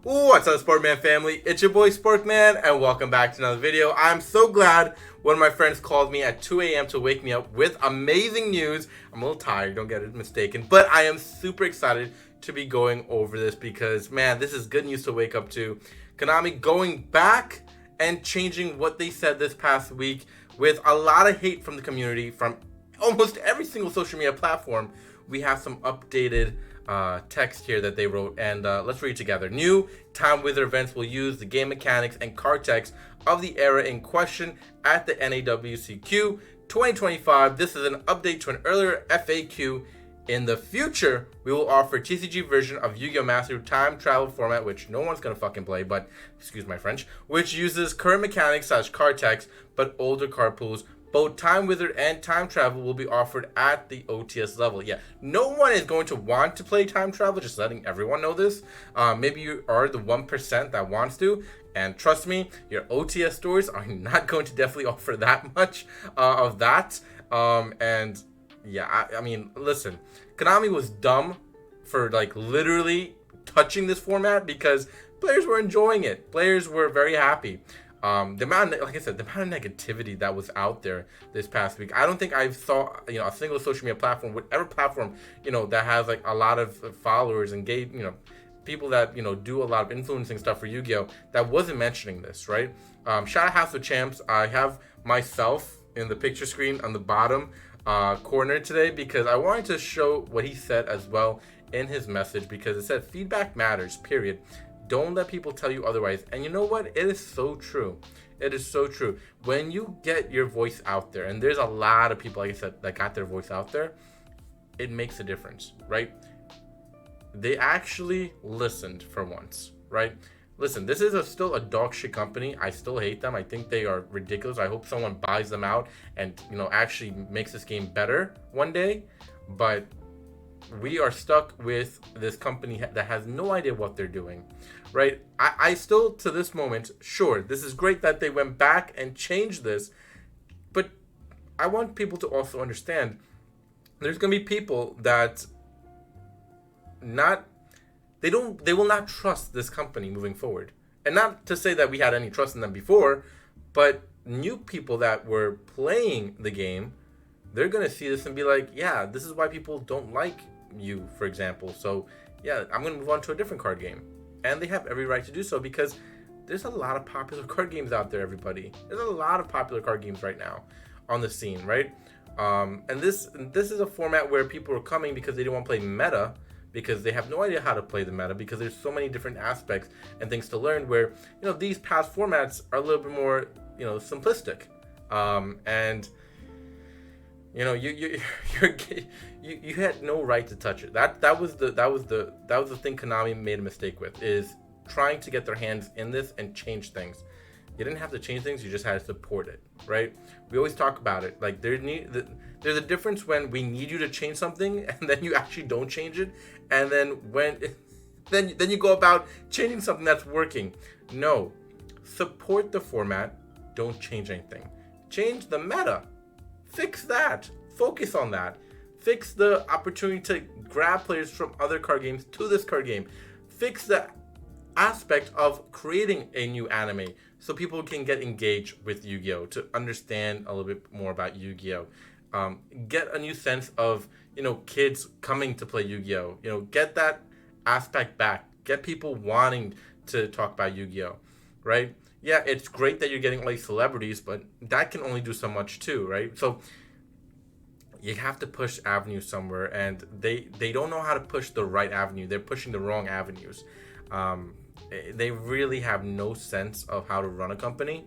What's up, Sparkman family? It's your boy Sparkman, and welcome back to another video. I'm so glad one of my friends called me at 2 a.m. to wake me up with amazing news. I'm a little tired, don't get it mistaken, but I am super excited to be going over this because, man, this is good news to wake up to. Konami going back and changing what they said this past week with a lot of hate from the community, from almost every single social media platform. We have some updated text here that they wrote, and let's read together. New Time Wizard events will use the game mechanics and card text of the era in question at the NAWCQ 2025. This is an update to an earlier FAQ. In the future, we will offer TCG version of Yu-Gi-Oh! Master Time Travel format, which no one's gonna fucking play, but excuse my French, which uses current mechanics / card text, but older card pools. Both Time Wizard and Time Travel will be offered at the OTS level. Yeah, no one is going to want to play Time Travel, just letting everyone know this. Maybe you are the 1% that wants to, and trust me, your OTS stores are not going to definitely offer that much of that. And yeah, I mean, listen, Konami was dumb for like literally touching this format because players were enjoying it. Players were very happy. The amount of, like I said, the amount of negativity that was out there this past week, I don't think I saw, a single social media platform, whatever platform, that has like a lot of followers and people that, do a lot of influencing stuff for Yu-Gi-Oh! That wasn't mentioning this, right? Shout out House of Champs. I have myself in the picture screen on the bottom corner today because I wanted to show what he said as well in his message, because it said feedback matters, period. Don't let people tell you otherwise. And you know what? It is so true. It is so true. When you get your voice out there, and there's a lot of people, like I said, that got their voice out there, it makes a difference, right? They actually listened for once, right? Listen, this is still a dog shit company. I still hate them. I think they are ridiculous. I hope someone buys them out and, actually makes this game better one day. But we are stuck with this company that has no idea what they're doing, right? I still, to this moment, sure, this is great that they went back and changed this, but I want people to also understand there's going to be people that they will not trust this company moving forward. And not to say that we had any trust in them before, but new people that were playing the game, they're going to see this and be like, yeah, this is why people don't like you, for example. So yeah, I'm going to move on to a different card game. And they have every right to do so because there's a lot of popular card games out there, everybody. There's a lot of popular card games right now on the scene, right? And this is a format where people are coming because they don't want to play meta, because they have no idea how to play the meta, because there's so many different aspects and things to learn where, these past formats are a little bit more, simplistic. And you had no right to touch it. That was the thing Konami made a mistake with, is trying to get their hands in this and change things. You didn't have to change things, you just had to support it, right? We always talk about it. Like there's a difference when we need you to change something and then you actually don't change it, and then then you go about changing something that's working. No. Support the format, don't change anything. Change the meta. Fix that. Focus on that. Fix the opportunity to grab players from other card games to this card game. Fix the aspect of creating a new anime so people can get engaged with Yu-Gi-Oh! To understand a little bit more about Yu-Gi-Oh! Get a new sense of, kids coming to play Yu-Gi-Oh! Get that aspect back. Get people wanting to talk about Yu-Gi-Oh! Right? Yeah, it's great that you're getting like celebrities, but that can only do so much too, right? So you have to push avenues somewhere, and they don't know how to push the right avenue. They're pushing the wrong avenues. They really have no sense of how to run a company,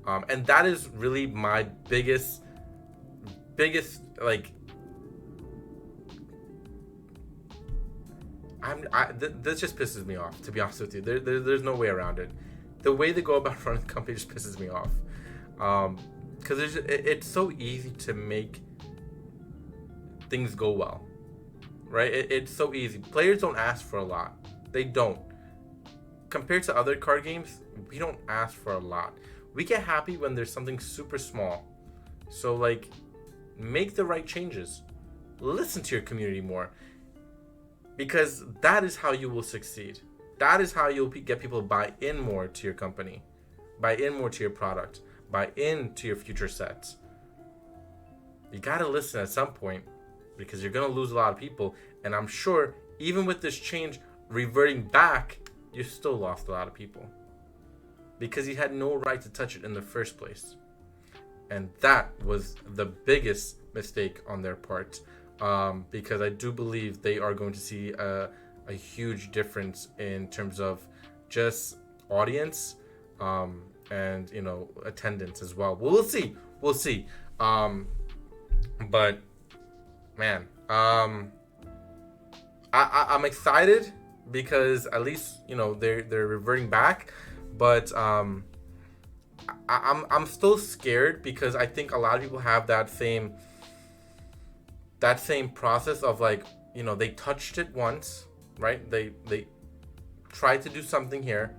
and that is really my biggest like. This just pisses me off, to be honest with you. There's no way around it. The way they go about running the company just pisses me off, because it's so easy to make things go well, right? It's so easy. Players don't ask for a lot. They don't. Compared to other card games, we don't ask for a lot. We get happy when there's something super small. So like, make the right changes. Listen to your community more, because that is how you will succeed. That is how you'll get people to buy in more to your company, buy in more to your product, buy into your future sets. You gotta listen at some point because you're gonna lose a lot of people. And I'm sure even with this change reverting back, you still lost a lot of people because you had no right to touch it in the first place. And that was the biggest mistake on their part, because I do believe they are going to see a huge difference in terms of just audience, and attendance as well. We'll see. But man, I'm excited because at least they're reverting back, but I'm still scared because I think a lot of people have that same process of they touched it once, right? They tried to do something here.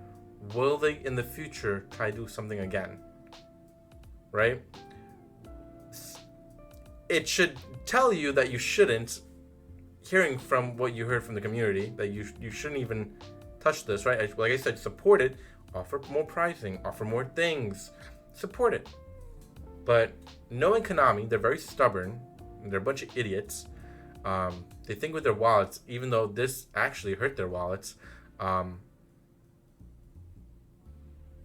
Will they in the future try to do something again? Right? It should tell you that you shouldn't, hearing from what you heard from the community, that you shouldn't even touch this, right? Like I said, support it, offer more pricing, offer more things, support it. But knowing Konami, they're very stubborn, and they're a bunch of idiots. They think with their wallets, even though this actually hurt their wallets.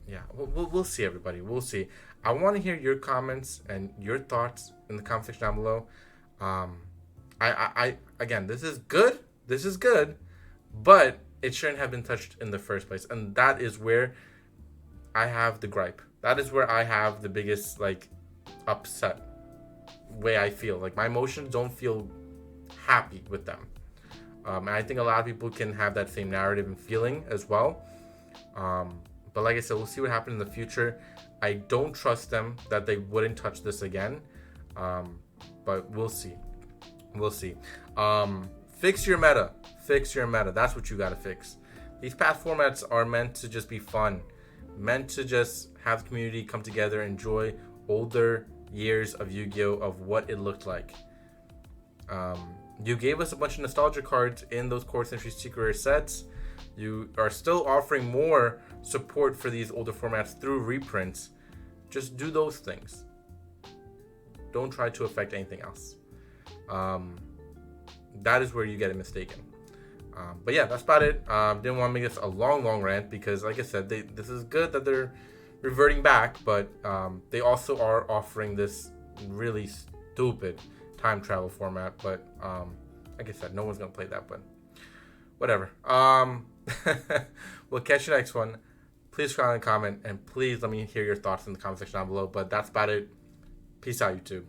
Yeah, we'll see, everybody. We'll see. I want to hear your comments and your thoughts in the comment section down below. I again, this is good. This is good, but it shouldn't have been touched in the first place, and that is where I have the gripe. That is where I have the biggest upset way I feel. My emotions don't feel happy with them. And I think a lot of people can have that same narrative and feeling as well. But like I said, we'll see what happens in the future. I don't trust them that they wouldn't touch this again. But we'll see. We'll see. Fix your meta. Fix your meta. That's what you got to fix. These path formats are meant to just be fun. Meant to just have the community come together, enjoy older years of Yu-Gi-Oh! Of what it looked like. You gave us a bunch of nostalgia cards in those Core Century Secret Rare sets. You are still offering more support for these older formats through reprints. Just do those things. Don't try to affect anything else. That is where you get it mistaken. But yeah, that's about it. Didn't want to make this a long rant because, like I said, this is good that they're reverting back, but they also are offering this really stupid time travel format. But like I said, no one's gonna play that, but whatever. We'll catch you next one. Please comment, and please let me hear your thoughts in the comment section down below. But that's about it. Peace out, YouTube.